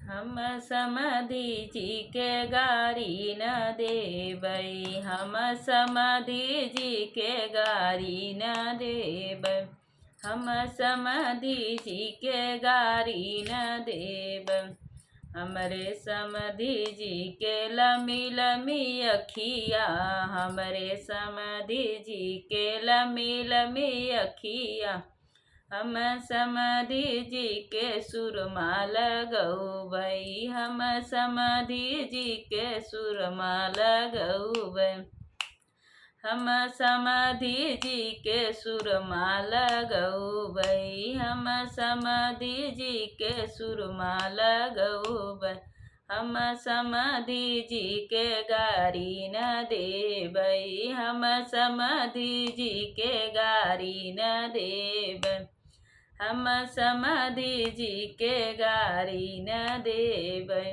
हम समाधि जी के गारी न देबै, हम समाधि जी के गारी न देबै, हम समाधि जी के गारी न देबै। हमरे समाधि जी के लमी लमी अखिया, हमरे समाधि जी के लमी लमी अखिया, हम समाधि जी के सुरमा लगौबै, हम समाधि जी के सुरमा लगौबै, हम समाधि जी के सुरमा लगौबै, हम समाधि जी के सुरमा लगौबै, हम समाधि जी के गारी न देबै, हम समाधि जी के गारी न देबै, हम समाधि जी के गारी न देबै।